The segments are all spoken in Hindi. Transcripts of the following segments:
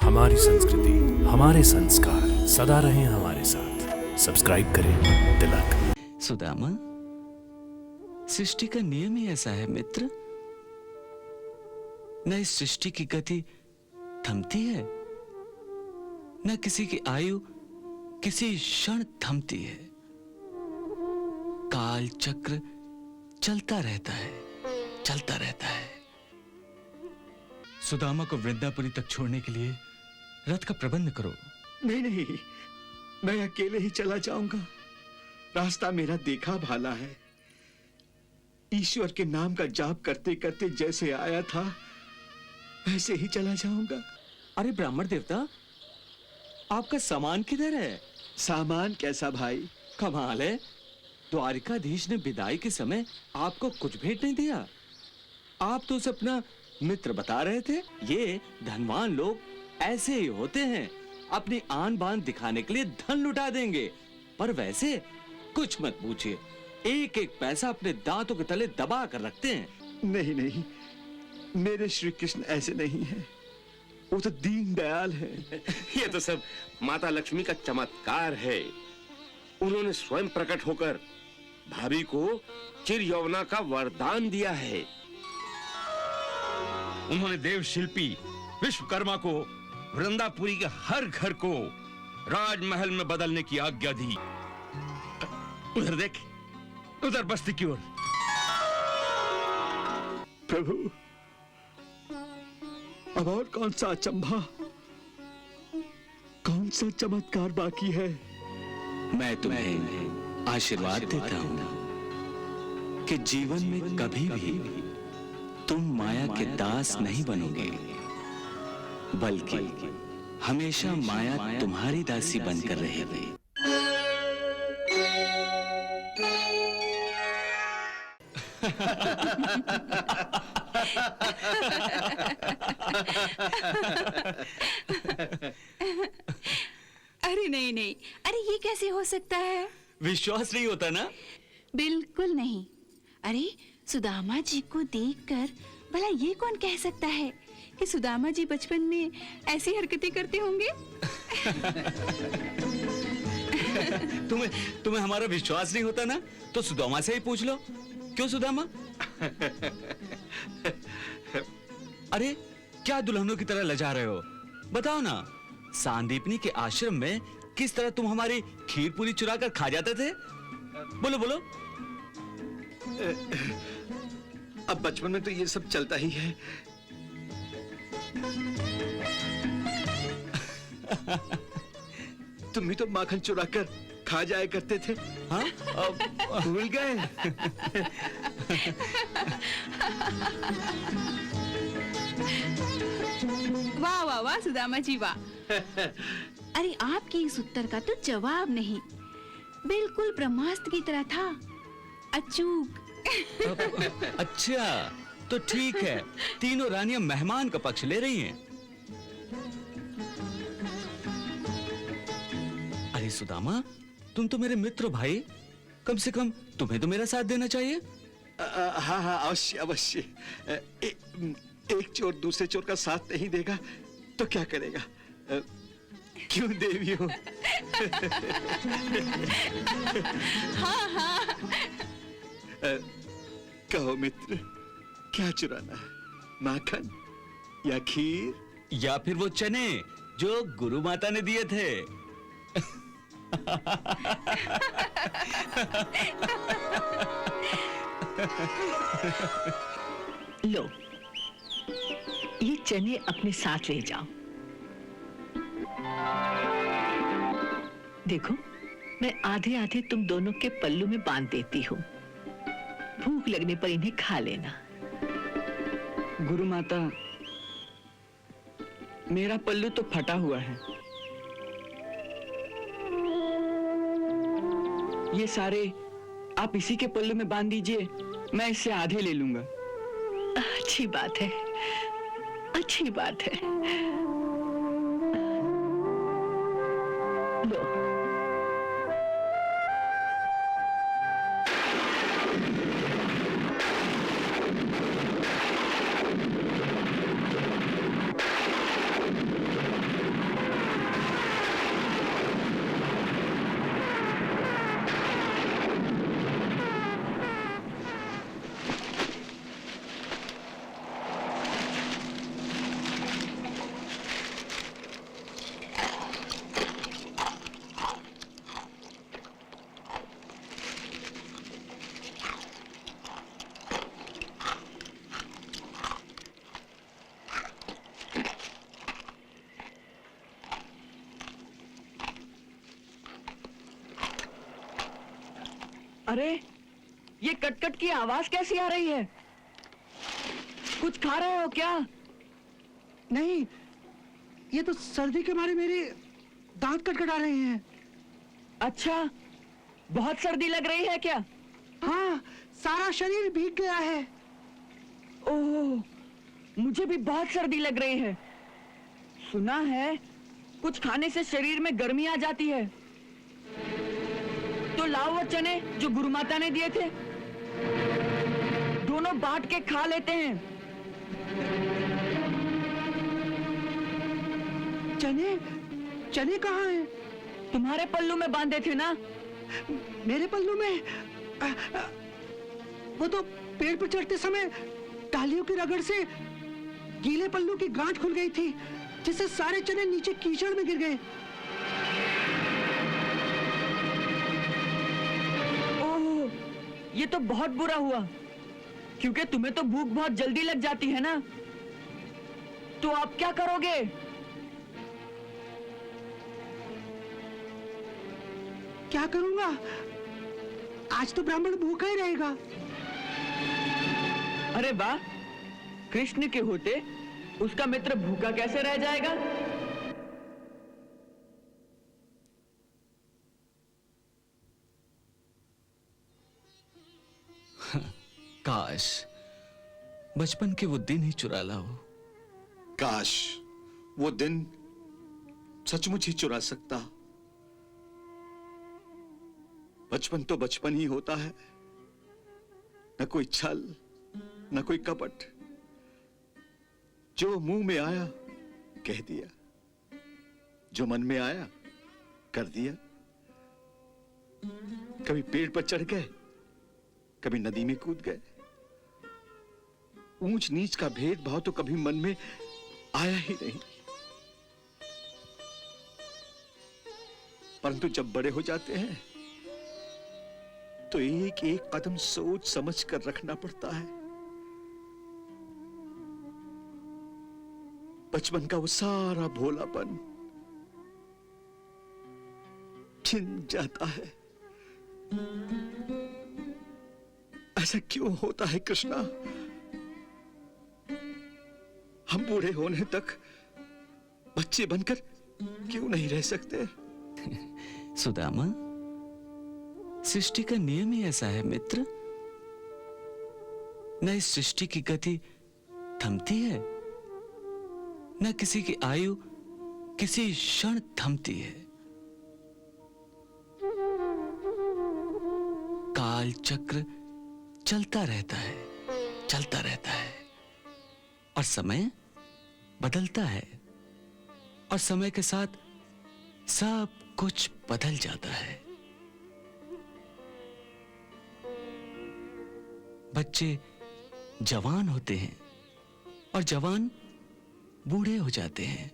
हमारी संस्कृति, हमारे संस्कार सदा रहें हमारे साथ। सब्सक्राइब करें तिलक। सुदामा, सृष्टि का नियम ही ऐसा है मित्र। न इस सृष्टि की गति थमती है, न किसी की आयु किसी क्षण थमती है। काल चक्र चलता रहता है, चलता रहता है। सुदामा को वृंदापुरी तक छोड़ने के लिए रथ का प्रबंध करो। नहीं नहीं, मैं अकेले ही चला जाऊंगा। रास्ता मेरा देखा भाला है। ईश्वर के नाम का जाप करते करते जैसे आया था वैसे ही चला जाऊंगा। अरे ब्राह्मण देवता, आपका सामान किधर है? सामान कैसा भाई? कमाल है, द्वारिकाधीश ने विदाई के समय आपको कुछ भेंट नहीं दिया। आप तो उसे अपना मित्र बता रहे थे। ये धनवान लोग ऐसे ही होते हैं, अपनी आन बान दिखाने के लिए धन लुटा देंगे, पर वैसे कुछ मत पूछिए, एक एक पैसा अपने दांतों के तले दबा कर रखते हैं। नहीं नहीं, मेरे श्री कृष्ण ऐसे नहीं हैं। वो तो दीन दयाल है। ये तो सब माता लक्ष्मी का चमत्कार है। उन्होंने स्वयं प्रकट होकर भाभी को चिर यौवना का वरदान दिया है। उन्होंने देव शिल्पी विश्वकर्मा को वृंदापुरी के हर घर को राजमहल में बदलने की आज्ञा दी। उधर देख, उधर बस्ती की ओर। प्रभु, अब और कौन सा अचंभा, कौन सा चमत्कार बाकी है? मैं तुम्हें आशीर्वाद देता हूं कि जीवन में कभी भी तुम माया के दास नहीं बनोगे, बल्कि हमेशा माया तुम्हारी दासी बनकर रहेगी। अरे नहीं नहीं, अरे ये कैसे हो सकता है? विश्वास नहीं होता ना? बिल्कुल नहीं। अरे सुदामा जी को देखकर भला ये कौन कह सकता है कि सुदामा जी बचपन में ऐसी हरकतें करते होंगे? तुम्हें हमारा विश्वास नहीं होता ना, तो सुदामा से ही पूछ लो। क्यों सुदामा? अरे क्या दुल्हनों की तरह लजा रहे हो? बताओ ना, सांदीपनी के आश्रम में किस तरह तुम हमारी खीर पूरी चुरा कर खा जाते थे? बोलो बोलो। अब बचपन में तो ये सब चलता ही है। तुम भी तो माखन चुरा कर खा जाया करते थे। हाँ, भूल गए? वाह वाह वाह सुदामा जी वाह। अरे आपके इस उत्तर का तो जवाब नहीं, बिल्कुल ब्रह्मास्त्र की तरह था, अचूक। अच्छा तो ठीक है, तीनों रानियां मेहमान का पक्ष ले रही हैं। अरे सुदामा, तुम तो मेरे मित्र हो भाई, कम से कम तुम्हें तो मेरा साथ देना चाहिए। हाँ हाँ, अवश्य अवश्य। एक चोर दूसरे चोर का साथ नहीं देगा तो क्या करेगा? क्यों देवियों? हाँ हाँ। कहो मित्र, क्या चुराना है? माखन या खीर या फिर वो चने जो गुरु माता ने दिए थे? लो, ये चने अपने साथ ले जाओ। देखो, मैं आधे आधे तुम दोनों के पल्लू में बांध देती हूँ। भूख लगने पर इन्हें खा लेना। गुरु माता, मेरा पल्लू तो फटा हुआ है। ये सारे आप इसी के पल्लू में बांध दीजिए, मैं इससे आधे ले लूंगा। अच्छी बात है, अच्छी बात है। लो, अरे ये कटकट की आवाज कैसी आ रही है? कुछ खा रहे हो क्या? नहीं, ये तो सर्दी के मारे मेरे दांत कटकटा रहे हैं। अच्छा, बहुत सर्दी लग रही है क्या? हाँ, सारा शरीर भीग गया है। ओह, मुझे भी बहुत सर्दी लग रही है। सुना है कुछ खाने से शरीर में गर्मी आ जाती है। तो लाओ वो चने जो गुरु माता ने दिए थे, दोनों बांट के खा लेते हैं। चने? चने कहाँ हैं? तुम्हारे पल्लू में बांधे थे ना? मेरे पल्लू में? वो तो पेड़ पर चढ़ते समय डालियों की रगड़ से गीले पल्लू की गांठ खुल गई थी, जिससे सारे चने नीचे कीचड़ में गिर गए। ओह, ये तो बहुत बुरा हुआ, क्योंकि तुम्हें तो भूख बहुत जल्दी लग जाती है ना। तो आप क्या करोगे? क्या करूंगा? आज तो ब्राह्मण भूखा ही रहेगा। अरे वाह, कृष्ण के होते उसका मित्र भूखा कैसे रह जाएगा? काश बचपन के वो दिन ही चुरा लाओ। काश वो दिन सचमुच ही चुरा सकता। बचपन तो बचपन ही होता है, न कोई छल, न कोई कपट। जो मुंह में आया कह दिया, जो मन में आया कर दिया। कभी पेड़ पर चढ़ गए, कभी नदी में कूद गए। ऊंच नीच का भेदभाव तो कभी मन में आया ही नहीं। परंतु जब बड़े हो जाते हैं तो एक एक कदम सोच समझ कर रखना पड़ता है। बचपन का वो सारा भोलापन छिन जाता है। ऐसा क्यों होता है कृष्णा? हम बूढ़े होने तक बच्चे बनकर क्यों नहीं रह सकते? सुदामा, सृष्टि का नियम ही ऐसा है मित्र। न इस सृष्टि की गति थमती है, न किसी की आयु किसी क्षण थमती है। काल चक्र चलता रहता है, चलता रहता है, और समय बदलता है, और समय के साथ सब कुछ बदल जाता है। बच्चे जवान होते हैं और जवान बूढ़े हो जाते हैं।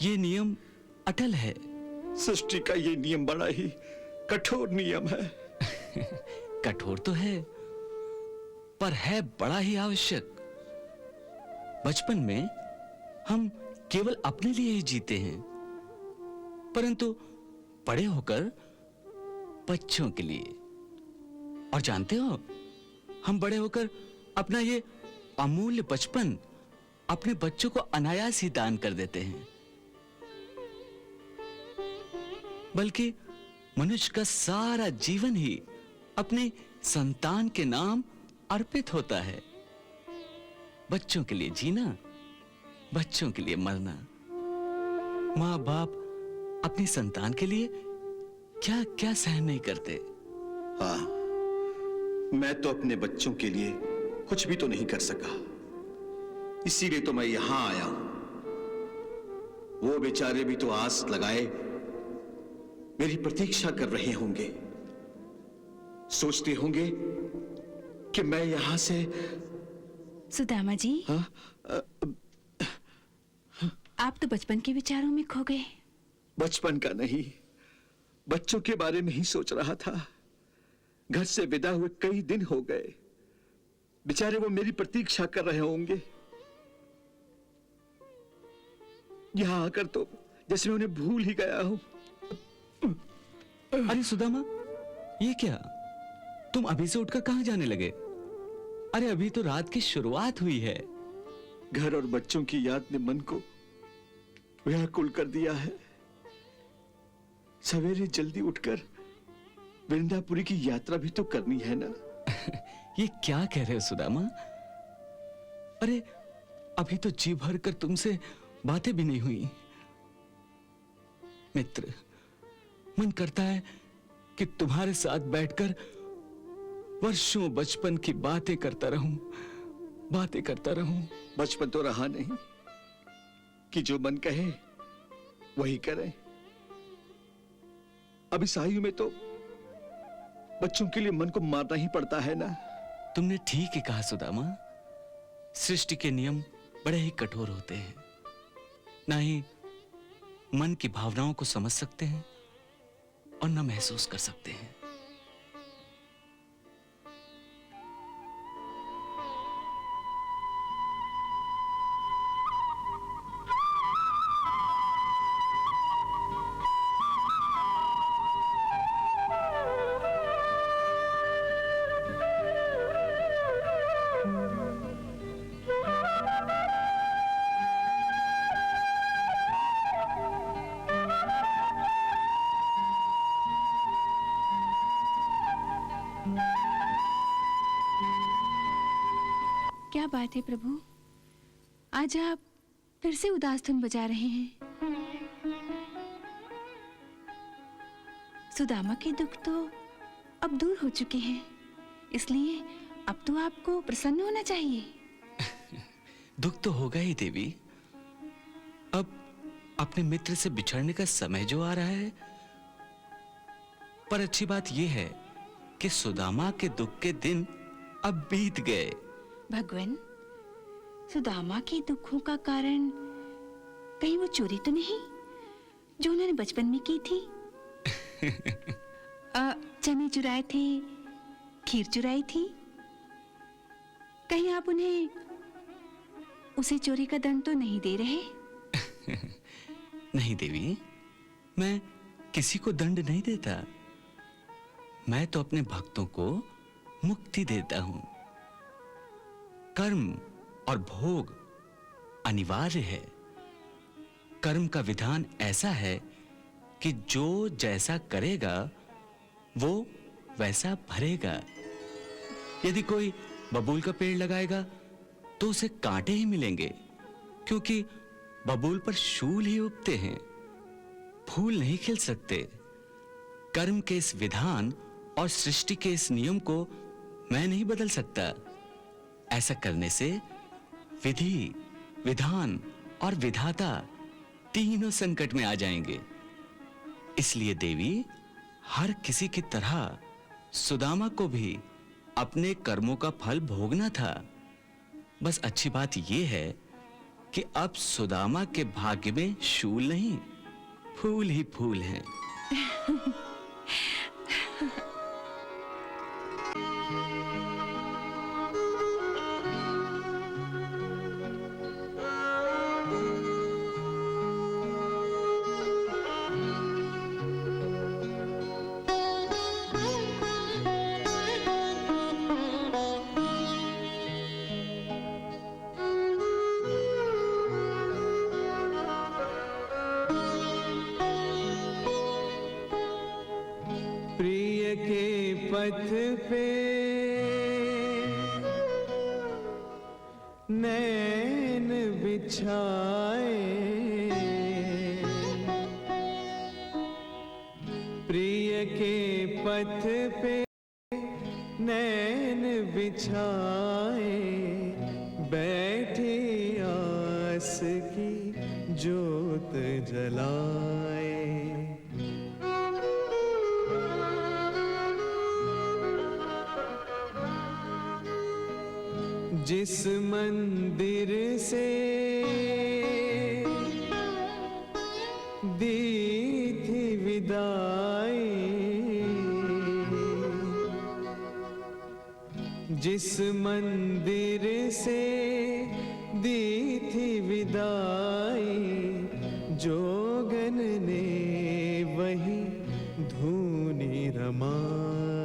ये नियम अटल है। सृष्टि का ये नियम बड़ा ही कठोर नियम है। कठोर तो है, पर है बड़ा ही आवश्यक। बचपन में हम केवल अपने लिए ही जीते हैं, परंतु बड़े होकर बच्चों के लिए। और जानते हो, हम बड़े होकर अपना ये अमूल्य बचपन अपने बच्चों को अनायास ही दान कर देते हैं। बल्कि मनुष्य का सारा जीवन ही अपने संतान के नाम अर्पित होता है। बच्चों के लिए जीना, बच्चों के लिए मरना। माँ बाप अपनी संतान के लिए क्या क्या सहन नहीं करते। हाँ, मैं तो अपने बच्चों के लिए कुछ भी तो नहीं कर सका, इसीलिए तो मैं यहां आया हूं। वो बेचारे भी तो आस लगाए मेरी प्रतीक्षा कर रहे होंगे। सोचते होंगे कि मैं यहां से। सुदामा जी, हाँ? आप तो बचपन के विचारों में खो गए। बचपन का नहीं, बच्चों के बारे में ही सोच रहा था। घर से विदा हुए कई दिन हो गए, बेचारे वो मेरी प्रतीक्षा कर रहे होंगे। यहां आकर तो जैसे मैं उन्हें भूल ही गया हूं। अरे सुदामा, ये क्या, तुम अभी से उठकर कहां जाने लगे? अरे अभी तो रात की शुरुआत हुई है। घर और बच्चों की याद ने मन को व्याकुल कर दिया है। सवेरे जल्दी उठकर वृंदापुरी की यात्रा भी तो करनी है ना। ये क्या कह रहे हो सुदामा? अरे अभी तो जी भर कर तुमसे बातें भी नहीं हुई। मित्र, मन करता है कि तुम्हारे साथ बैठकर वर्षों बचपन की बातें करता रहूं। बचपन तो रहा नहीं कि जो मन कहे वही करें। अब इस आयु में तो बच्चों के लिए मन को मारना ही पड़ता है ना। तुमने ठीक ही कहा सुदामा। सृष्टि के नियम बड़े ही कठोर होते हैं। ना ही मन की भावनाओं को समझ सकते हैं और न महसूस कर सकते हैं। क्या बात है प्रभु, आज आप फिर से उदास धुन बजा रहे हैं। सुदामा के दुख तो अब दूर हो चुके हैं, इसलिए अब तो आपको प्रसन्न होना चाहिए। दुख तो होगा ही देवी। अब अपने मित्र से बिछड़ने का समय जो आ रहा है। पर अच्छी बात यह है कि सुदामा के दुख के दिन अब बीत गए। भगवान, सुदामा के दुखों का कारण कहीं वो चोरी तो नहीं जो उन्होंने बचपन में की थी? चने चुराए थे, खीर चुराई थी। कहीं आप उन्हें उसे चोरी का दंड तो नहीं दे रहे? नहीं देवी, मैं किसी को दंड नहीं देता। मैं तो अपने भक्तों को मुक्ति देता हूं। कर्म और भोग अनिवार्य है। कर्म का विधान ऐसा है कि जो जैसा करेगा वो वैसा भरेगा। यदि कोई बबूल का पेड़ लगाएगा तो उसे कांटे ही मिलेंगे, क्योंकि बबूल पर शूल ही उगते हैं, फूल नहीं खिल सकते। कर्म के इस विधान और सृष्टि के इस नियम को मैं नहीं बदल सकता। ऐसा करने से विधि, विधान और विधाता तीनों संकट में आ जाएंगे। इसलिए देवी, हर किसी की तरह सुदामा को भी अपने कर्मों का फल भोगना था। बस अच्छी बात यह है कि अब सुदामा के भाग्य में शूल नहीं, फूल ही फूल हैं। प्रिय के पथ पे नैन बिछाए, प्रिय के पथ पे नैन बिछाए, बैठे आस की जोत जलाए। जिस मंदिर से दी थी विदाई, जिस मंदिर से दी थी विदाई, जोगन ने वही धूनी रमाई।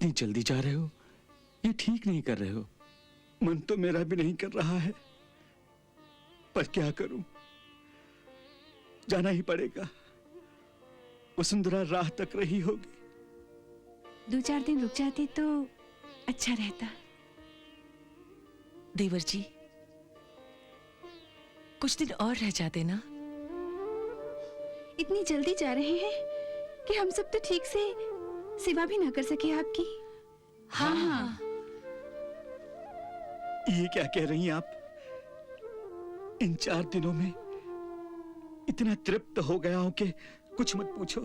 इतनी जल्दी जा रहे हो? ये ठीक नहीं कर रहे हो। मन तो मेरा भी नहीं कर रहा है, पर क्या करूं, जाना ही पड़ेगा। वसुंधरा राह तक रही होगी। 2-4 दिन रुक जाते तो अच्छा रहता। देवर जी, कुछ दिन और रह जाते ना। इतनी जल्दी जा रहे हैं कि हम सब तो ठीक से सेवा भी ना कर सके आपकी। हाँ। ये क्या कह रही हैं आप? इन 4 दिनों में इतना तृप्त हो गया हूं कि कुछ मत पूछो।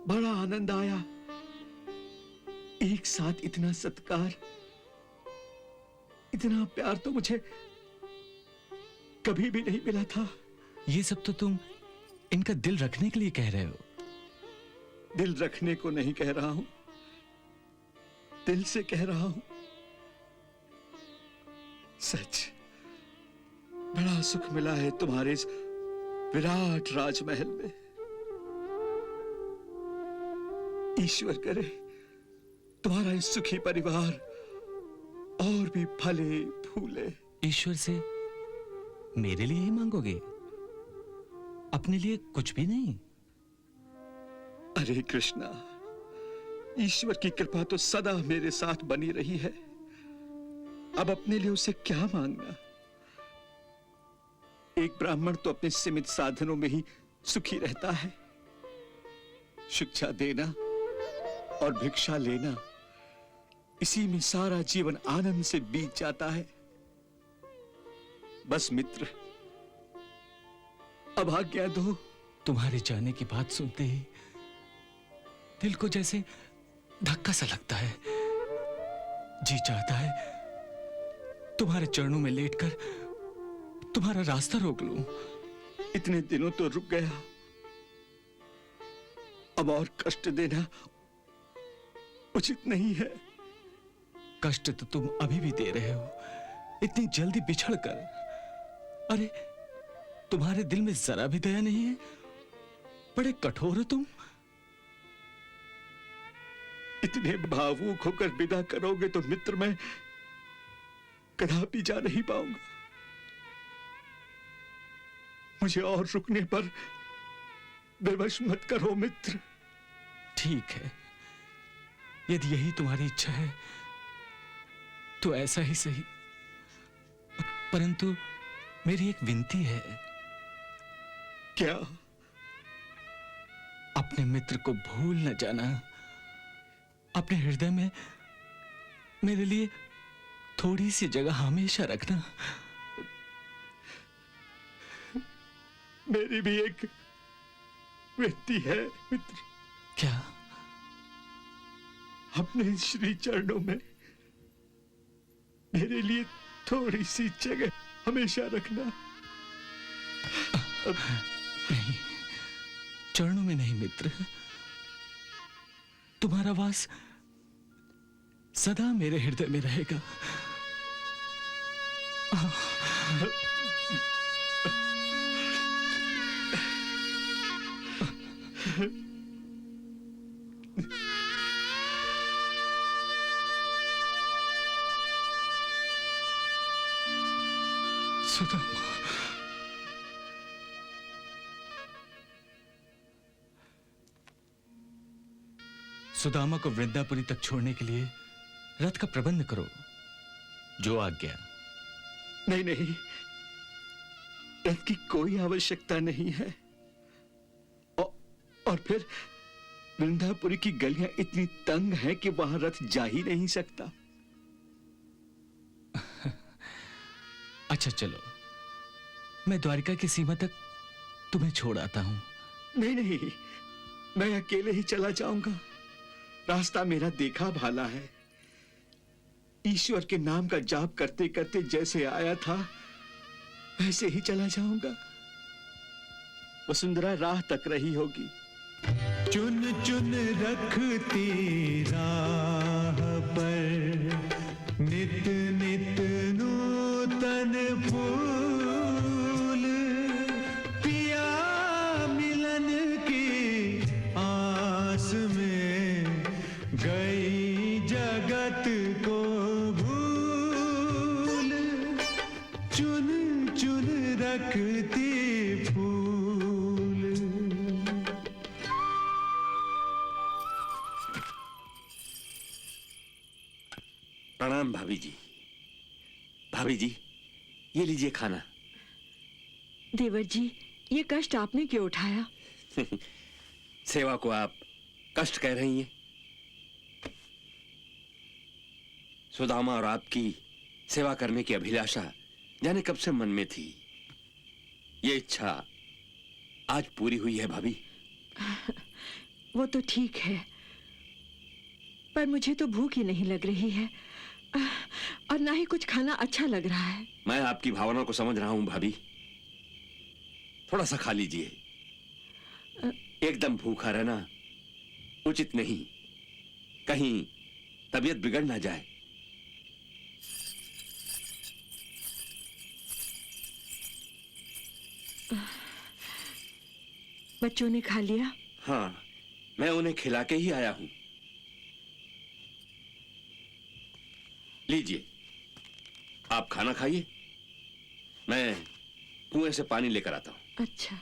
बड़ा आनंद आया, एक साथ इतना सत्कार, इतना प्यार तो मुझे कभी भी नहीं मिला था। ये सब तो तुम इनका दिल रखने के लिए कह रहे हो। दिल रखने को नहीं कह रहा हूं, दिल से कह रहा हूं। सच, बड़ा सुख मिला है तुम्हारे इस विराट राजमहल में। ईश्वर करे तुम्हारा इस सुखी परिवार और भी फले फूले। ईश्वर से मेरे लिए ही मांगोगे, अपने लिए कुछ भी नहीं? अरे कृष्णा, ईश्वर की कृपा तो सदा मेरे साथ बनी रही है। अब अपने लिए उसे क्या मांगना? एक ब्राह्मण तो अपने सीमित साधनों में ही सुखी रहता है। शिक्षा देना और भिक्षा लेना, इसी में सारा जीवन आनंद से बीत जाता है। बस मित्र, अब आज्ञा दो। तुम्हारे जाने की बात सुनते ही दिल को जैसे धक्का सा लगता है। जी चाहता है तुम्हारे चरणों में लेटकर तुम्हारा रास्ता रोक लूं। इतने दिनों तो रुक गया, अब और कष्ट देना उचित नहीं है। कष्ट तो तुम अभी भी दे रहे हो, इतनी जल्दी बिछड़ कर। अरे तुम्हारे दिल में जरा भी दया नहीं है, बड़े कठोर हो तुम। इतने भावुक होकर विदा करोगे तो मित्र मैं कदापि जा नहीं पाऊंगा। मुझे और रुकने पर विवश मत करो मित्र। ठीक है, यदि यही तुम्हारी इच्छा है तो ऐसा ही सही, परंतु मेरी एक विनती है। क्या? अपने मित्र को भूल न जाना। अपने हृदय में मेरे लिए थोड़ी सी जगह हमेशा रखना। मेरी भी एक विनती है मित्र। क्या? अपने श्री चरणों में मेरे लिए थोड़ी सी जगह हमेशा रखना। नहीं, चरणों में नहीं मित्र, तुम्हारा वास सदा मेरे हृदय में रहेगा। सुदामा, सुदामा को वृंदापुरी तक छोड़ने के लिए रथ का प्रबंध करो। जो आज्ञा। नहीं नहीं, रथ की कोई आवश्यकता नहीं है। और फिर वृंदापुरी की गलियां इतनी तंग हैं कि वहां रथ जा ही नहीं सकता। अच्छा चलो, मैं द्वारिका की सीमा तक तुम्हें छोड़ आता हूं। नहीं नहीं, मैं अकेले ही चला जाऊंगा। रास्ता मेरा देखा भाला है। ईश्वर के नाम का जाप करते करते जैसे आया था वैसे ही चला जाऊंगा। वसुंधरा राह तक रही होगी। चुन चुन रखती राह पर नित नित नूतन फूल, पिया मिलन की आस में गई रखती फूल। प्रणाम भाभी जी। भाभी जी, ये लीजिए खाना। देवर जी, ये कष्ट आपने क्यों उठाया? सेवा को आप कष्ट कह रही हैं? सुदामा और आपकी सेवा करने की अभिलाषा जाने कब से मन में थी। ये इच्छा आज पूरी हुई है भाभी। वो तो ठीक है, पर मुझे तो भूख ही नहीं लग रही है और ना ही कुछ खाना अच्छा लग रहा है। मैं आपकी भावना को समझ रहा हूं भाभी, थोड़ा सा खा लीजिए। एकदम भूखा रहना उचित नहीं, कहीं तबीयत बिगड़ ना जाए। बच्चों ने खा लिया? हाँ, मैं उन्हें खिला के ही आया हूं। लीजिए, आप खाना खाइए, मैं कुएं से पानी लेकर आता हूं। अच्छा।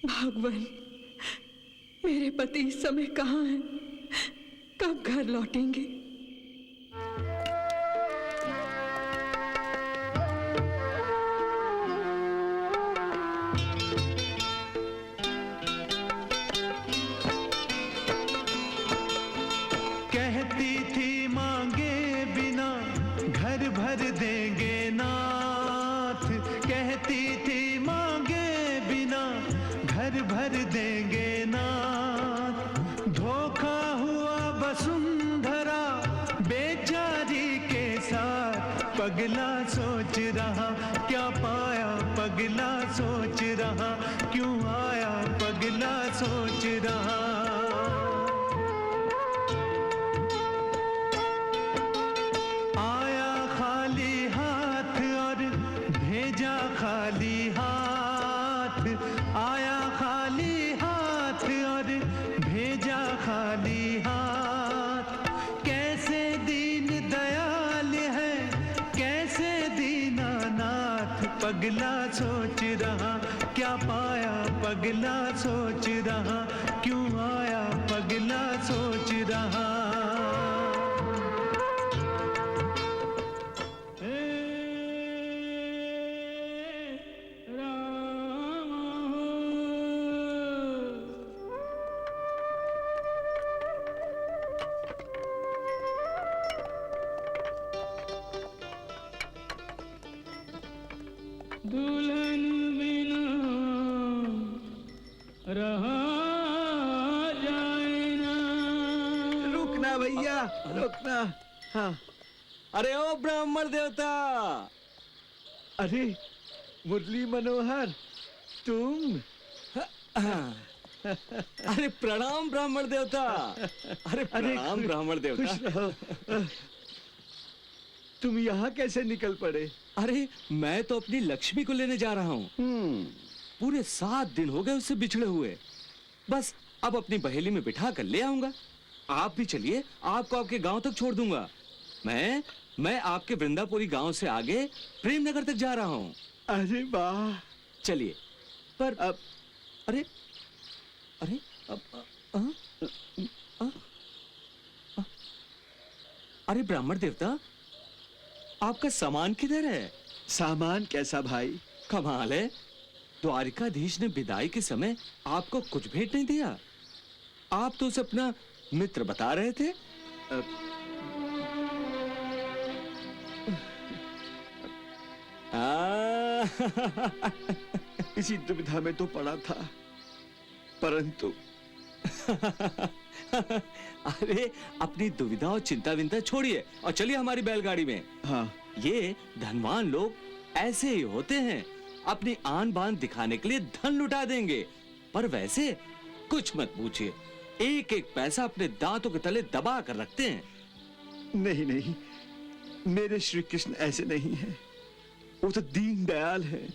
भगवान, मेरे पति इस समय कहाँ हैं? कब घर लौटेंगे? कहती थी मांगे बिना घर भर देंगे नाथ। कहती थी मांगे बिना घर भर देंगे नाथ। धोखा हुआ वसुंधरा बेचारी के साथ। पगला सोच रहा क्या पाया, पगला सोच रहा क्यों आया, पगला सोच रहा। आया खाली हाथ और भेजा खाली हाथ। आया खाली हाथ और भेजा खाली हाथ। कैसे दीन दयाल है, कैसे दीनानाथ। पगला सोच रहा क्या पाया, पगला सोच रहा क्यों आया, पगला सोच रहा। दुल्हन बिना रहा जाए ना। रुकना भैया, रुकना। हाँ, अरे ओ ब्राह्मण देवता, अरे मुरली मनोहर, तुम? अरे प्रणाम ब्राह्मण देवता। अरे प्रणाम ब्राह्मण देवता। खुश रहो। तुम यहाँ कैसे निकल पड़े? अरे मैं तो अपनी लक्ष्मी को लेने जा रहा हूँ। पूरे 7 दिन हो गए उससे बिछड़े हुए। बस अब अपनी बहेली में बिठा कर ले आऊंगा। आप भी चलिए, आपको आपके गांव तक छोड़ दूंगा। मैं आपके वृंदापुरी गांव से आगे प्रेमनगर तक जा रहा हूँ। अरे वाह, चलिए। पर अब अरे अरे अब अरे ब्राह्मण देवता, आपका सामान किधर है? सामान कैसा भाई? कमाल है, द्वारिकाधीश ने विदाई के समय आपको कुछ भेंट नहीं दिया। आप तो उसे अपना मित्र बता रहे थे। इसी दुविधा में तो पड़ा था, परंतु अरे अपनी दुविधा और चिंता विंता छोड़िए और चलिए हमारी बैलगाड़ी में। हाँ, ये धनवान लोग ऐसे ही होते हैं, अपनी आन बान दिखाने के लिए धन लुटा देंगे, पर वैसे कुछ मत पूछिए, एक एक पैसा अपने दांतों के तले दबा कर रखते हैं। नहीं नहीं, मेरे श्री कृष्ण ऐसे नहीं हैं। वो तो दीन दयाल हैं।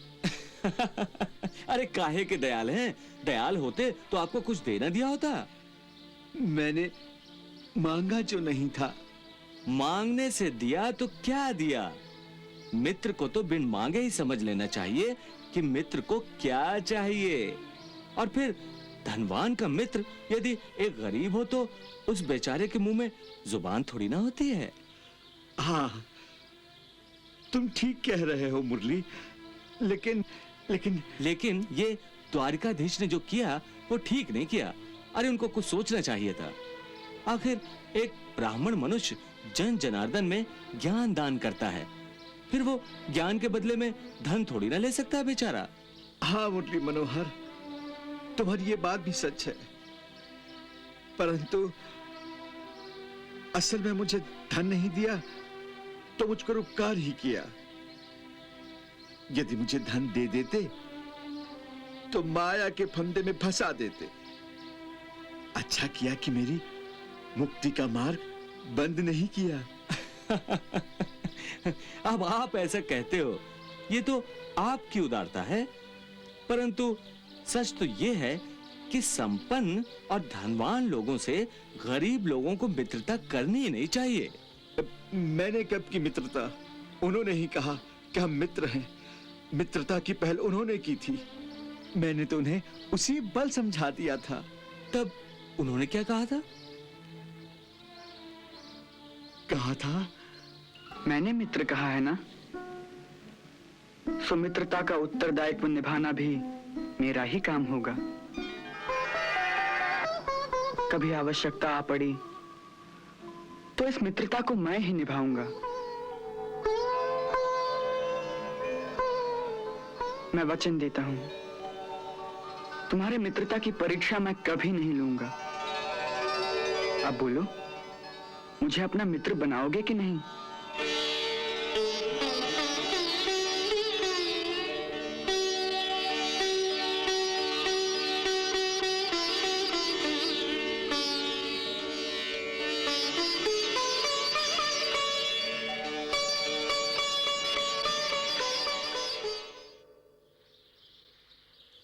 अरे काहे के दयाल हैं? दयाल होते तो आपको कुछ देना दिया होता। मैंने मांगा जो नहीं था। मांगने से दिया तो क्या दिया? मित्र को तो बिन मांगे ही समझ लेना चाहिए कि मित्र को क्या चाहिए। और फिर धनवान का मित्र यदि एक गरीब हो तो उस बेचारे के मुंह में जुबान थोड़ी ना होती है। हाँ, तुम ठीक कह रहे हो मुरली, लेकिन लेकिन ये द्वारिकाधीश ने जो किया वो ठीक नहीं किया। अरे उनको कुछ सोचना चाहिए था। आखिर एक ब्राह्मण मनुष्य जन जनार्दन में ज्ञान दान करता है, फिर वो ज्ञान के बदले में धन थोड़ी ना ले सकता है बेचारा। हाँ मुरली मनोहर, तुम्हारी ये बात भी सच है, परंतु असल में मुझे धन नहीं दिया तो मुझको उपकार ही किया। यदि मुझे धन दे देते तो माया के फंदे में फंसा देते। अच्छा किया कि मेरी मुक्ति का मार्ग बंद नहीं किया। अब आप ऐसा कहते हो, ये तो आपकी उदारता है, परंतु सच तो ये है कि संपन्न और धनवान लोगों से गरीब लोगों को मित्रता करनी ही नहीं चाहिए। मैंने कब की मित्रता? उन्होंने ही कहा कि हम मित्र हैं। मित्रता की पहल उन्होंने की थी, मैंने तो उन्हें उसी बल समझा दिया था। तब उन्होंने क्या कहा था? कहा था मैंने मित्र कहा है ना, सो मित्रता का उत्तरदायित्व निभाना भी मेरा ही काम होगा। कभी आवश्यकता आ पड़ी तो इस मित्रता को मैं ही निभाऊंगा। मैं वचन देता हूं, तुम्हारे मित्रता की परीक्षा मैं कभी नहीं लूंगा। अब बोलो, मुझे अपना मित्र बनाओगे कि नहीं?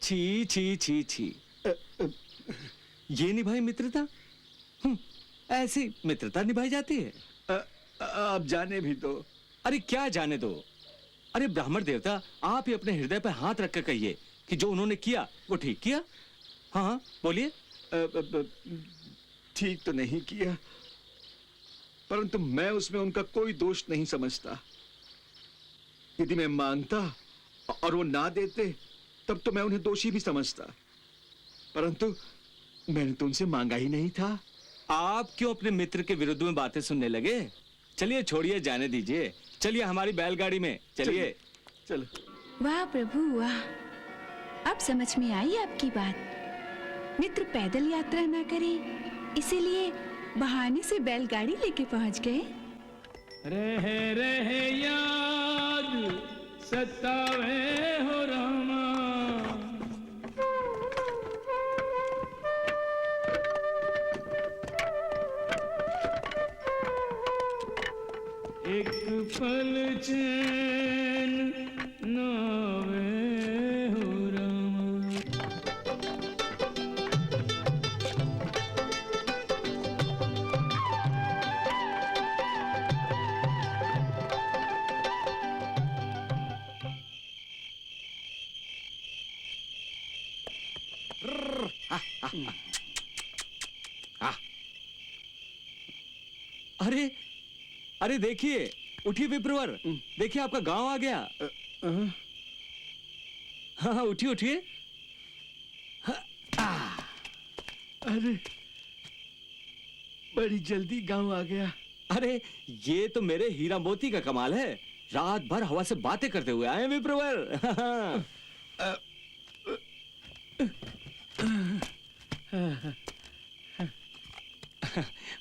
छी छी छी छी, ये निभाई मित्रता? ऐसी मित्रता निभाई जाती है? आप जाने भी दो। अरे क्या जाने दो? अरे ब्राह्मण देवता, आप ही अपने हृदय पर हाथ रख कर कहिए कि जो उन्होंने किया वो ठीक किया। हाँ हाँ बोलिए। ठीक तो नहीं किया, परंतु मैं उसमें उनका कोई दोष नहीं समझता। यदि मैं मांगता और वो ना देते तब तो मैं उन्हें दोषी भी समझता, परंतु मैंने तो उनसे मांगा ही नहीं था। आप क्यों अपने मित्र के विरुद्ध में बातें सुनने लगे? चलिए छोड़िए, जाने दीजिए। चलिए हमारी बैलगाड़ी में चलिए। चलो। वाह प्रभु वाह, अब समझ में आई आपकी बात। मित्र पैदल यात्रा ना करे, इसीलिए बहाने से बैलगाड़ी लेके पहुंच गए। रहे रहे याद सतावे हो रामा, एक पल चैन नावे हो रामा। अरे अरे देखिए, उठिए विप्रवर, देखिए आपका गांव आ गया। हाँ हाँ उठिए उठिए। अरे बड़ी जल्दी गांव आ गया। अरे ये तो मेरे हीरा मोती का कमाल है, रात भर हवा से बातें करते हुए आए विप्रवर।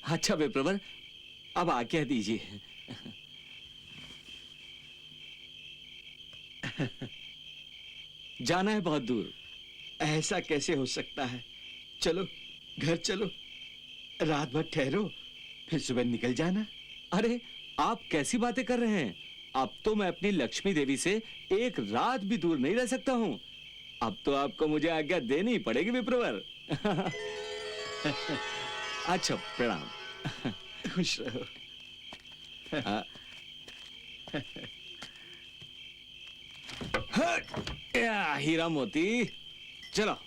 अच्छा विप्रवर, अब आज्ञा दीजिए। जाना है बहुत दूर। ऐसा कैसे हो सकता है? चलो घर चलो, रात भर ठहरो, फिर सुबह निकल जाना। अरे आप कैसी बातें कर रहे हैं? अब तो मैं अपनी लक्ष्मी देवी से एक रात भी दूर नहीं रह सकता हूं। अब तो आपको मुझे आज्ञा देनी ही पड़ेगी विप्रवर। अच्छा प्रणाम। खुश रहो। या हीरा मोती, चलो।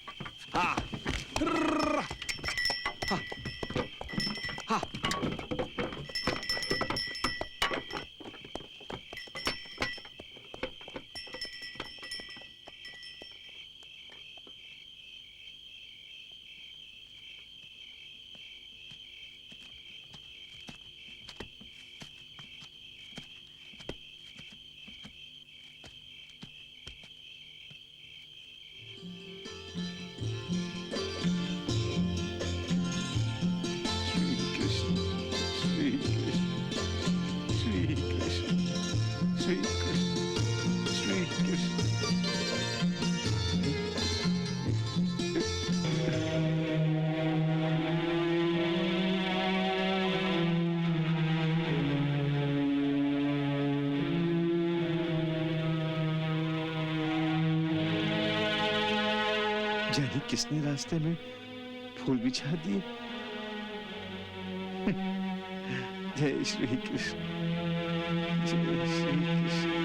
हाँ हाँ हाँ। जाने किसने रास्ते में फूल बिछा दिए। जय श्री कृष्ण, जय श्री कृष्ण।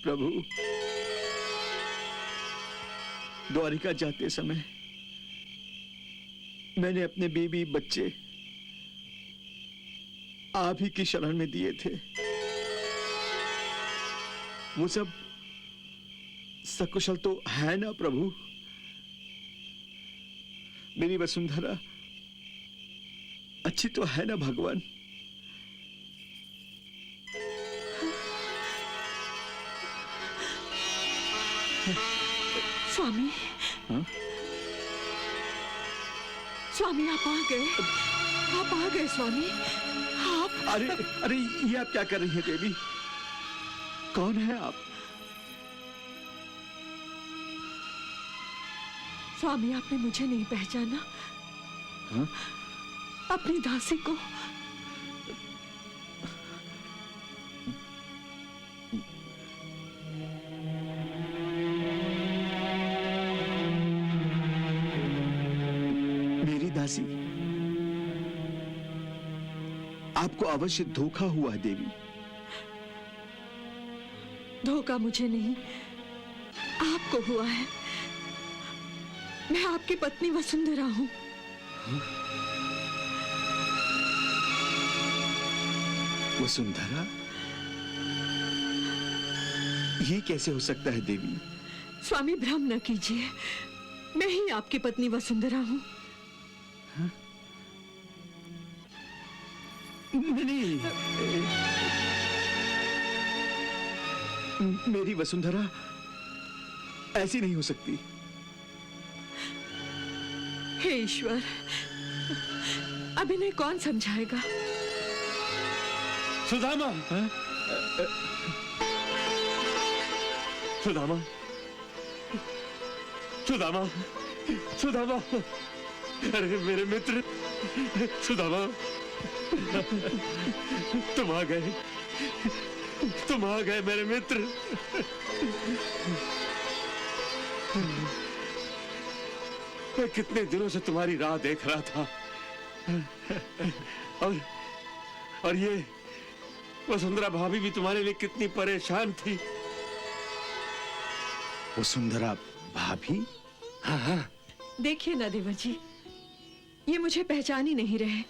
प्रभु, द्वारिका जाते समय मैंने अपने बीवी बच्चे आप ही की शरण में दिए थे। वो सब सकुशल तो है ना प्रभु? मेरी वसुंधरा अच्छी तो है ना भगवान? स्वामी, हाँ? स्वामी आप आ गए, आप आ गए स्वामी। आप अरे अरे, ये आप क्या कर रही हैं देवी? कौन है आप? स्वामी आपने मुझे नहीं पहचाना? हाँ? अपनी दासी को। मेरी दासी? आपको अवश्य धोखा हुआ है देवी। धोखा मुझे नहीं, आपको हुआ है। मैं आपकी पत्नी वसुंधरा हूं। वसुंधरा? ये कैसे हो सकता है देवी? स्वामी भ्रम न कीजिए, मैं ही आपकी पत्नी वसुंधरा हूं। नहीं, मेरी वसुंधरा ऐसी नहीं हो सकती। हे ईश्वर, अब इन्हें कौन समझाएगा? सुदामा, सुदामा, सुदामा, सुदामा, अरे मेरे मित्र सुदामा, तुम आ गए, तुम आ गए मेरे मित्र। मैं कितने दिनों से तुम्हारी राह देख रहा था, और ये वसुंधरा भाभी भी तुम्हारे लिए कितनी परेशान थी। वसुंधरा भाभी? हाँ हाँ। देखिए ना देवर जी, ये मुझे पहचान ही नहीं रहे।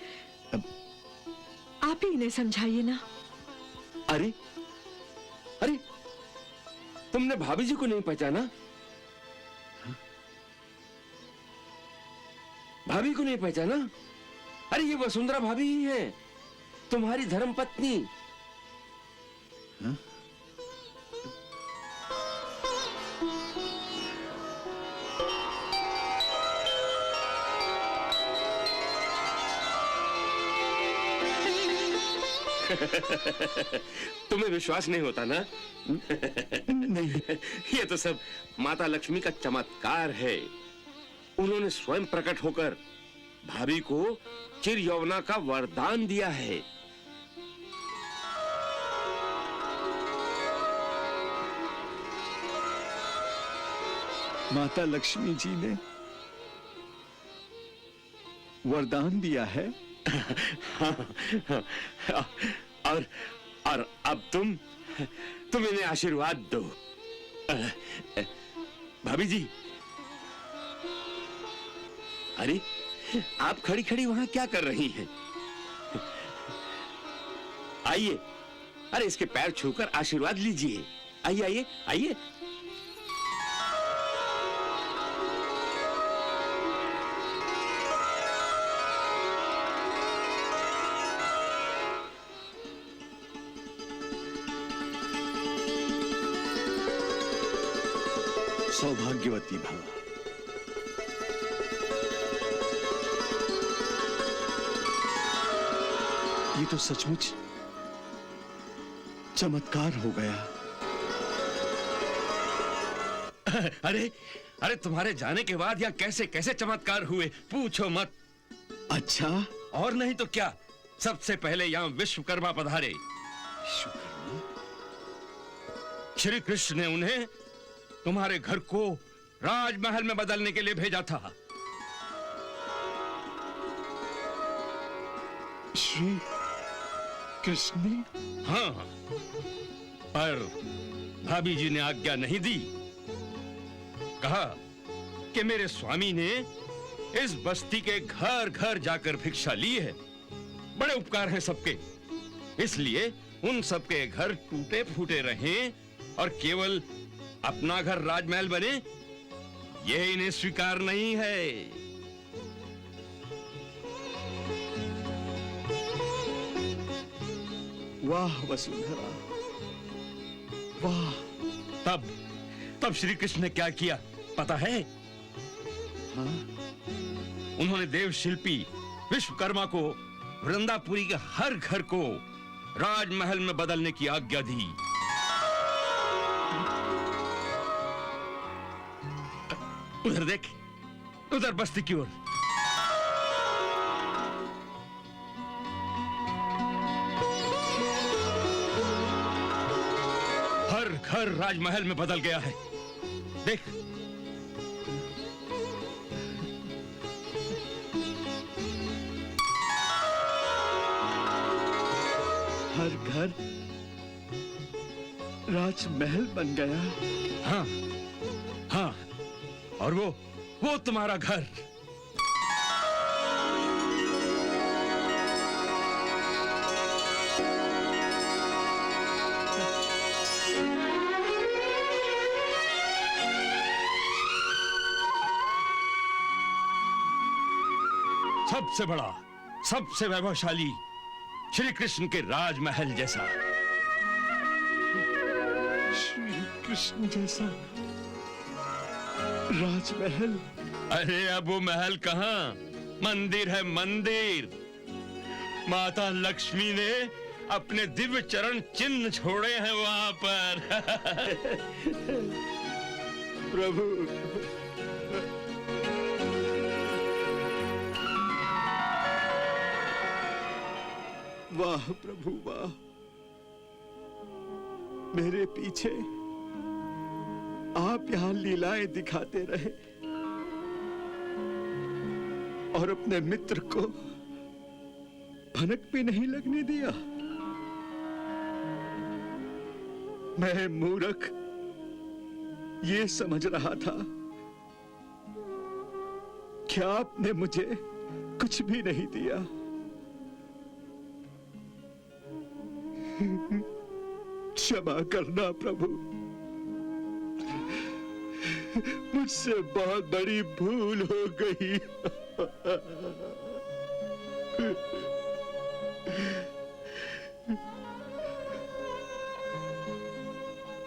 आप ही इन्हें समझाइए ना। अरे अरे, तुमने भाभी जी को नहीं पहचाना? भाभी को नहीं पहचाना? अरे ये वसुंधरा भाभी ही है, तुम्हारी धर्म पत्नी। तुम्हें विश्वास नहीं होता ना? नहीं। ये तो सब माता लक्ष्मी का चमत्कार है। उन्होंने स्वयं प्रकट होकर भाभी को चिर यौवना का वरदान दिया है। माता लक्ष्मी जी ने वरदान दिया है। और अब तुम इन्हें आशीर्वाद दो। भाभी जी, अरे आप खड़ी खड़ी वहां क्या कर रही हैं? आइए, अरे इसके पैर छूकर आशीर्वाद लीजिए। आइए आइए आइए। सौभाग्यवती भव। ये तो सचमुच चमत्कार हो गया। अरे अरे तुम्हारे जाने के बाद या कैसे कैसे चमत्कार हुए, पूछो मत। अच्छा, और नहीं तो क्या, सबसे पहले यहाँ विश्वकर्मा पधारे। श्री कृष्ण ने उन्हें तुम्हारे घर को राजमहल में बदलने के लिए भेजा था। श्री कृष्ण ने? हाँ, पर भाभी जी ने आज्ञा नहीं दी। कहा कि मेरे स्वामी ने इस बस्ती के घर घर जाकर भिक्षा ली है। बड़े उपकार हैं सबके, इसलिए उन सबके घर टूटे फूटे रहें और केवल अपना घर राजमहल बने, यह इन्हें स्वीकार नहीं है। वाह वसुंधरा, वाह। तब श्री कृष्ण ने क्या किया पता है? हाँ? उन्होंने देव शिल्पी विश्वकर्मा को वृंदापुरी के हर घर को राजमहल में बदलने की आज्ञा दी। उधर देख, उधर बस्ती की ओर। हर घर राजमहल में बदल गया है, देख। हर घर राजमहल बन गया। हाँ हाँ, और वो तुम्हारा घर। सबसे बड़ा, सबसे वैभवशाली श्री कृष्ण के राजमहल जैसा। श्री कृष्ण जैसा राजमहल? अरे अब वो महल कहाँ, मंदिर है मंदिर। माता लक्ष्मी ने अपने दिव्य चरण चिन्ह छोड़े हैं वहां पर। प्रभु, वाह प्रभु वाह। मेरे पीछे आप यहां लीलाएं दिखाते रहे और अपने मित्र को भनक भी नहीं लगने दिया। मैं मूर्ख ये समझ रहा था कि आपने मुझे कुछ भी नहीं दिया। क्षमा करना प्रभु, मुझसे बहुत बड़ी भूल हो गई।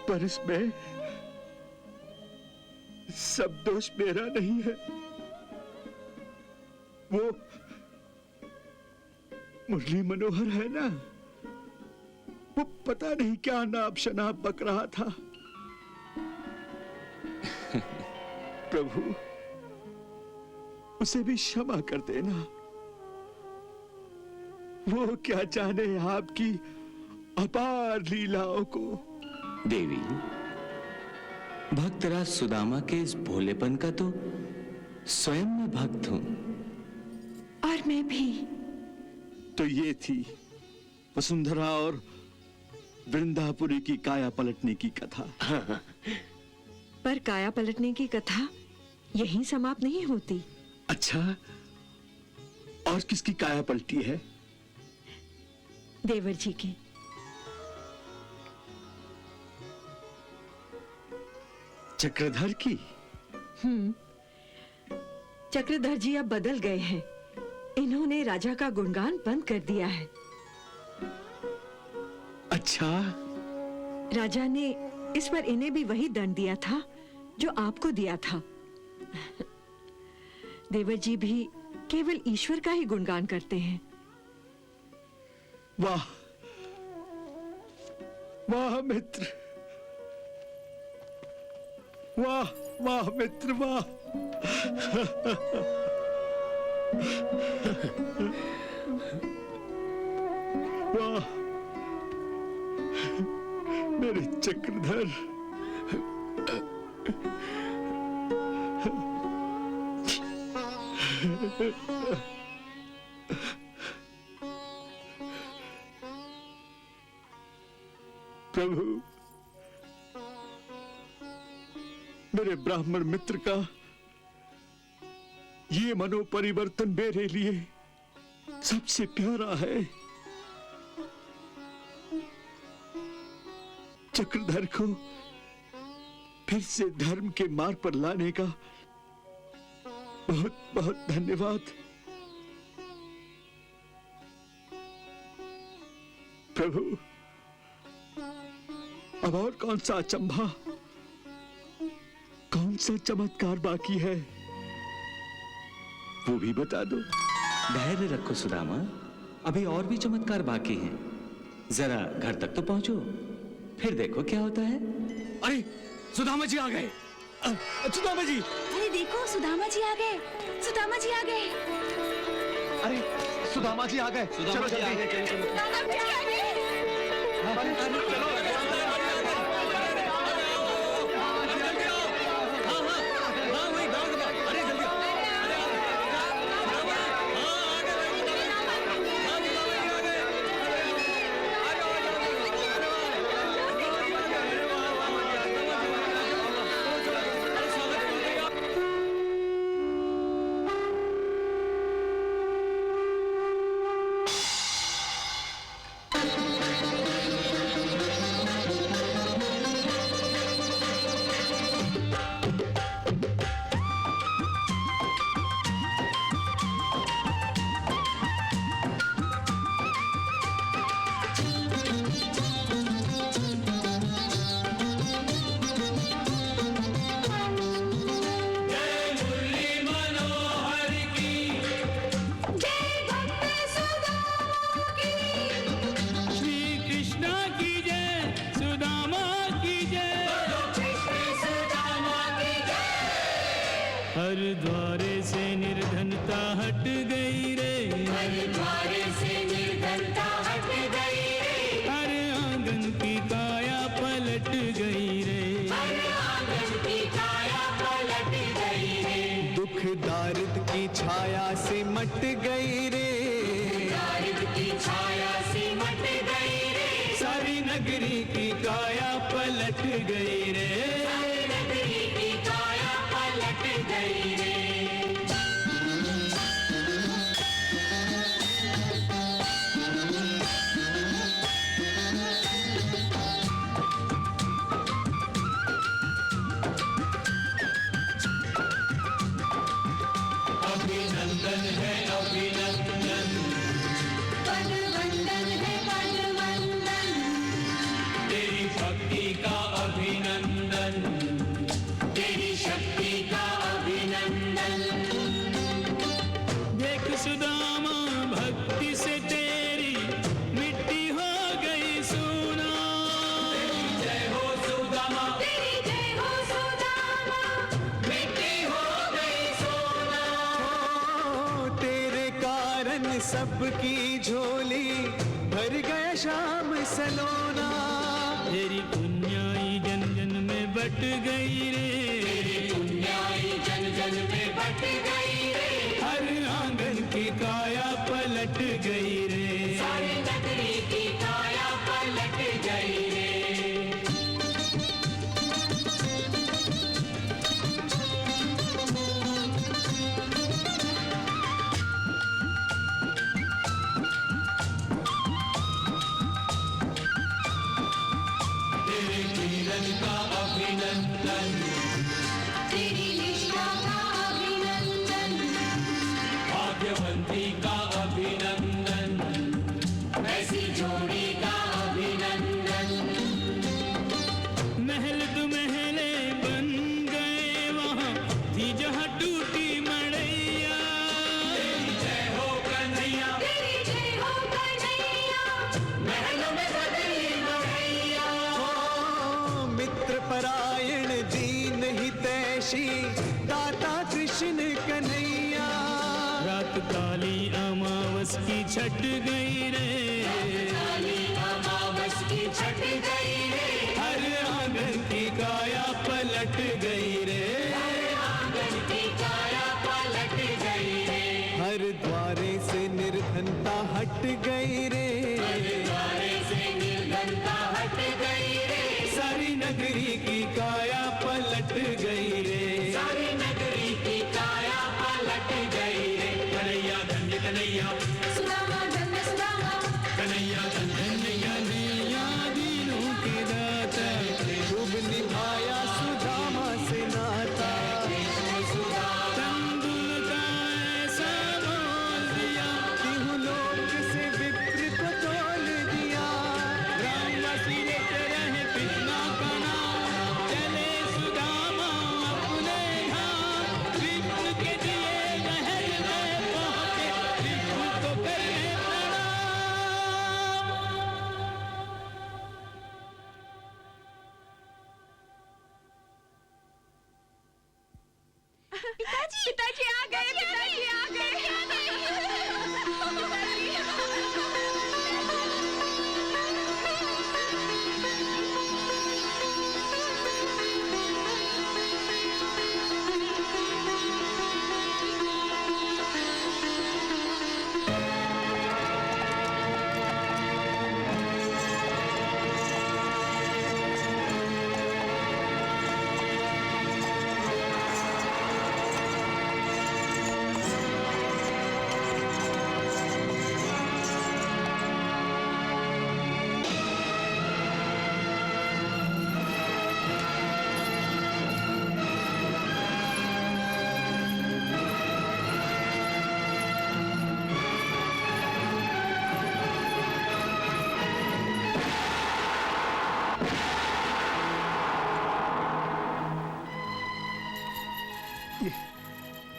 पर इसमें सब दोष मेरा नहीं है। वो मुरली मनोहर है ना, वो पता नहीं क्या नाप शनाप बक रहा था। प्रभु उसे भी क्षमा कर देना। वो क्या जाने आपकी अपार लीलाओं को। देवी, भक्तराज सुदामा के इस भोलेपन का तो स्वयं मैं भक्त हूं। और मैं भी। तो ये थी वसुंधरा और वृंदापुरी की काया पलटने की कथा। पर काया पलटने की कथा यहीं समाप्त नहीं होती। अच्छा, और किसकी काया पलटी है? देवर जी की। चक्रधर की? चक्रधर जी अब बदल गए हैं। इन्होंने राजा का गुणगान बंद कर दिया है। अच्छा, राजा ने इस पर इन्हें भी वही दंड दिया था जो आपको दिया था। देवर जी भी केवल ईश्वर का ही गुणगान करते हैं। वाह वाह मित्र, वाह वाह मित्र, वाह। वाह मेरे चक्रधर। प्रभु, मेरे ब्राह्मण मित्र का ये मनोपरिवर्तन मेरे लिए सबसे प्यारा है। चक्रधर को फिर से धर्म के मार्ग पर लाने का बहुत बहुत धन्यवाद। प्रभु, अब और कौन सा अचंभा, कौन सा चमत्कार बाकी है, वो भी बता दो। धैर्य रखो सुदामा, अभी और भी चमत्कार बाकी हैं। जरा घर तक तो पहुंचो, फिर देखो क्या होता है। अरे सुदामा जी आ गए। सुदामा जी, अरे देखो सुदामा जी आ गए। सुदामा जी आ गए। अरे सुदामा जी आ गए। चलो जल्दी। सुदामा जी आ गए। हर द्वारे से निर्धनता हट गई रे, हर द्वारे से निर्धनता हट गई रे, हर आंगन की काया पलट गई रे, हर आंगन की काया पलट गई रे, दुख दारिद की छाया सिमट गई रे, दारिद की छाया सिमट गई रे, सारी नगरी की काया पलट गई रे, सारी नगरी की काया पलट गई रे। अभिनंदन है अभिनंदन, पदवंदन है पदवंदन, तेरी भक्ति का अभिनंदन, सबकी झोली भर गया शाम सलोना। तेरी पुण्याई जन जन में बट गई रे, तेरी पुण्याई जन जन में बट गई रे, हर आंगन की काया पलट गई रे, सारी नगरी की काया पलट गई रे। तेरे किरण का अभिनंदन, तेरी निष्ठा का अभिनंदन, भाग्यवंती का अभिनंदन, ऐसी जोड़ी का अभिनंदन। महल दो महले बन गए वहाँ थी जहाँ टूटी मड़ैया। तेरी जय हो कन्हैया, तेरी जय हो कन्हैया, महलों में बदली मड़ैया। ओ मित्र परायण दीन हितैषी दाता कृष्ण कन्हैया। रात काली अमावस की छट गई रे, काली अमावस की छट गई रे, हर आंगन की काया पलट गई रे, हर आंगन की काया पलट गई रे, हर द्वारे से निर्धनता हट गई रे, हर द्वारे से निर्धनता हट गई रे, सारी नगरी की काया पलट गई रे, सारी नगरी की काया पलट गई रे। कन्हैया धन्य कन्हैया, सुदामा धन्य सुदामा, कन्हैया धन्य कन्हैया, दीनों के दाता, खूब निभाया सुदामा से नाता। तंदुल का ऐसा मोल दिया, तिहु लोक से विप्र को तोल दिया। रामवासी लेते रहे कृष्णा का नाम, चले सुदामा अपने धाम, कृष्ण के दिए महल में पहुंचे, कृष्ण को करने प्रणाम। पिताजी पिताजी आ गए, पिताजी आ गए।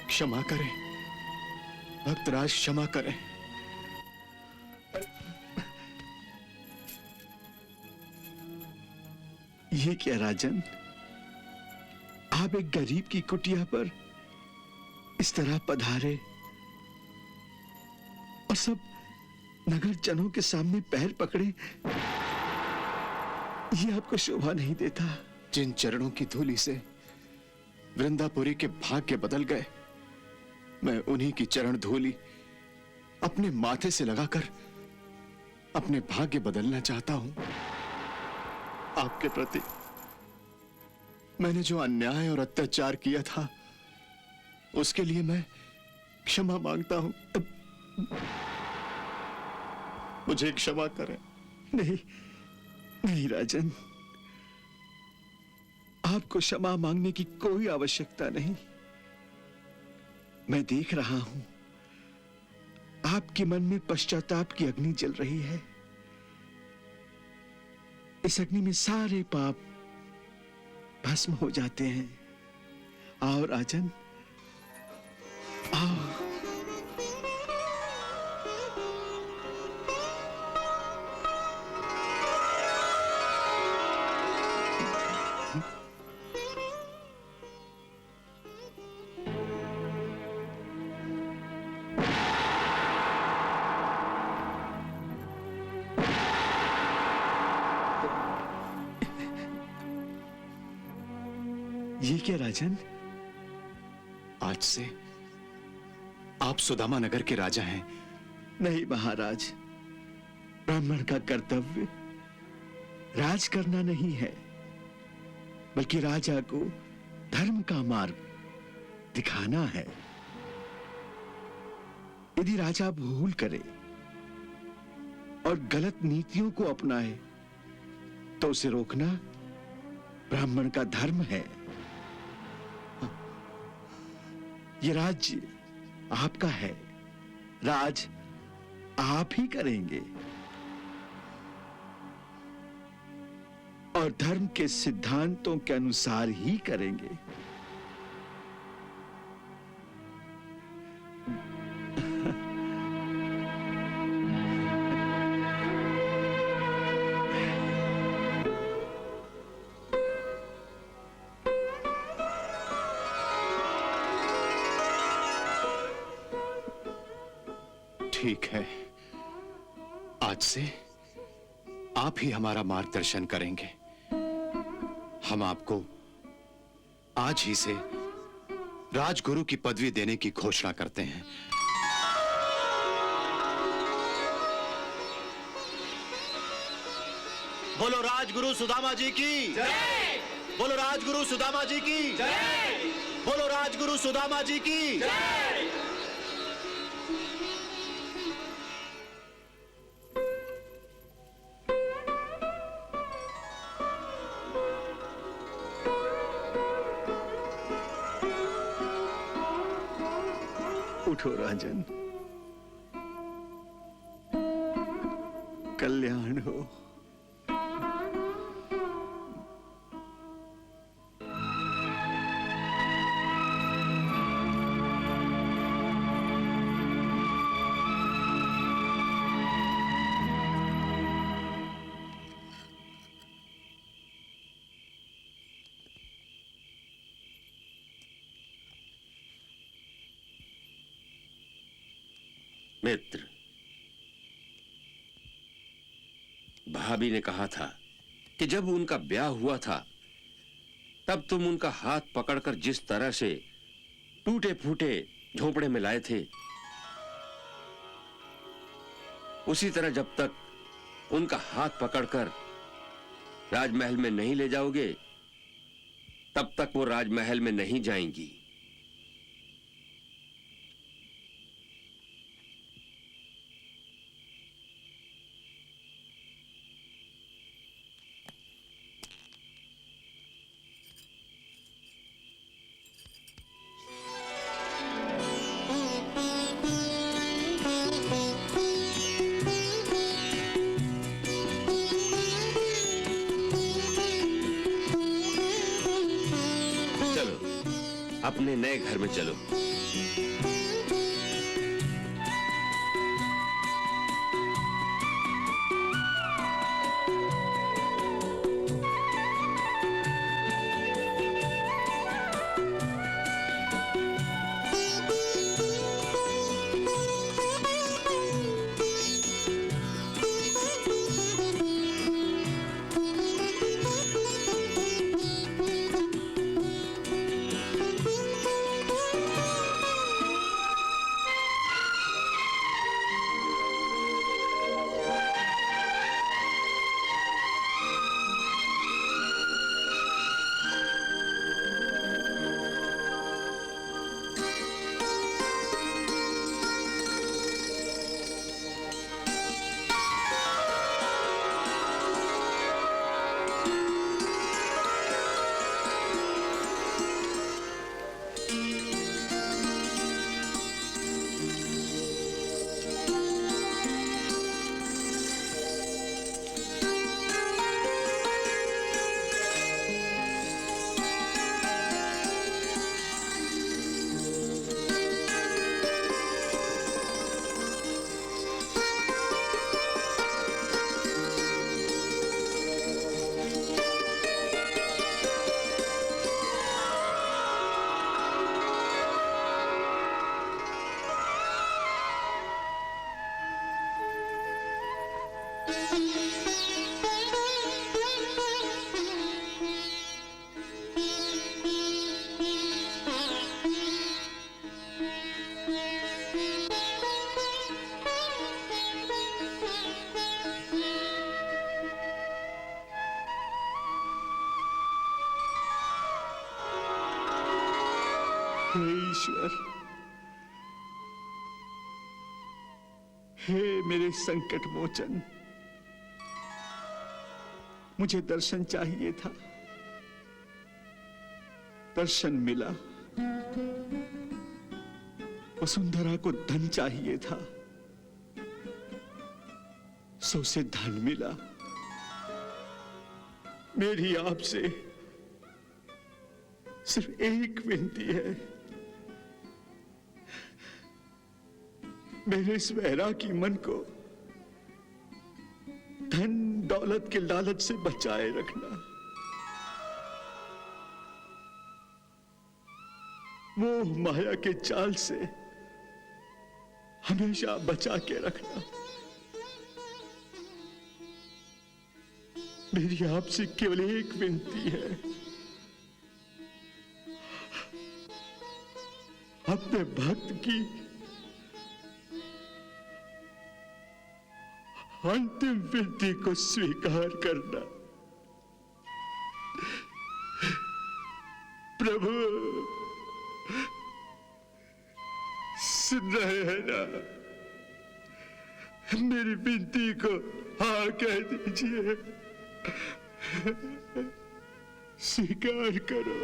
क्षमा करें भक्तराज, क्षमा करें। ये क्या राजन, आप एक गरीब की कुटिया पर इस तरह पधारे और सब नगर जनों के सामने पैर पकड़े, ये आपको शोभा नहीं देता। जिन चरणों की धूली से वृंदापुरी के भाग्य बदल गए, मैं उन्हीं की चरण धूली अपने माथे से लगाकर अपने भाग्य बदलना चाहता हूं। आपके प्रति मैंने जो अन्याय और अत्याचार किया था, उसके लिए मैं क्षमा मांगता हूं। मुझे क्षमा करें। नहीं नहीं राजन, आपको क्षमा मांगने की कोई आवश्यकता नहीं। मैं देख रहा हूं आपके मन में पश्चाताप की अग्नि जल रही है। इस अग्नि में सारे पाप भस्म हो जाते हैं। आओ राजन, आओ। ये क्या राजन? आज से आप सुदामा नगर के राजा हैं। नहीं महाराज, ब्राह्मण का कर्तव्य राज करना नहीं है, बल्कि राजा को धर्म का मार्ग दिखाना है। यदि राजा भूल करे और गलत नीतियों को अपनाए तो उसे रोकना ब्राह्मण का धर्म है। ये राज्य आपका है, राज आप ही करेंगे और धर्म के सिद्धांतों के अनुसार ही करेंगे। ठीक है, आज से आप ही हमारा मार्गदर्शन करेंगे। हम आपको आज ही से राजगुरु की पदवी देने की घोषणा करते हैं। बोलो राजगुरु सुदामा जी की जय। बोलो राजगुरु सुदामा जी की जय। बोलो राजगुरु सुदामा जी की जय। उठो राजन, कल्याण हो। मित्र, भाभी ने कहा था कि जब उनका ब्याह हुआ था तब तुम उनका हाथ पकड़कर जिस तरह से टूटे फूटे झोपड़े में लाए थे, उसी तरह जब तक उनका हाथ पकड़कर राजमहल में नहीं ले जाओगे तब तक वो राजमहल में नहीं जाएंगी। अपने नए घर में चलो। हे ईश्वर, हे मेरे संकट मोचन, मुझे दर्शन चाहिए था, दर्शन मिला। वसुंधरा को धन चाहिए था, सो से धन मिला। मेरी आपसे सिर्फ एक विनती है, मेरे इस वैरागी मन को धन दौलत के लालच से बचाए रखना। मोह माया के जाल से हमेशा बचा के रखना। मेरी आपसे केवल एक विनती है, अपने भक्त की अंतिम विनती को स्वीकार करना। प्रभु, सुन रहे हैं ना? मेरी विनती को हाँ कह दीजिए, स्वीकार करो।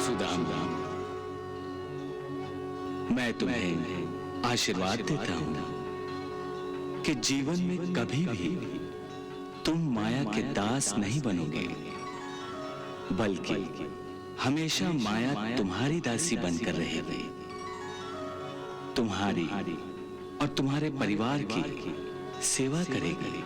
सुदामा, मैं तुम्हें आशीर्वाद देता हूं कि जीवन में कभी भी तुम माया के दास नहीं बनोगे, बल्कि हमेशा माया तुम्हारी दासी बनकर रहेगी, तुम्हारी और तुम्हारे परिवार की सेवा करेगी।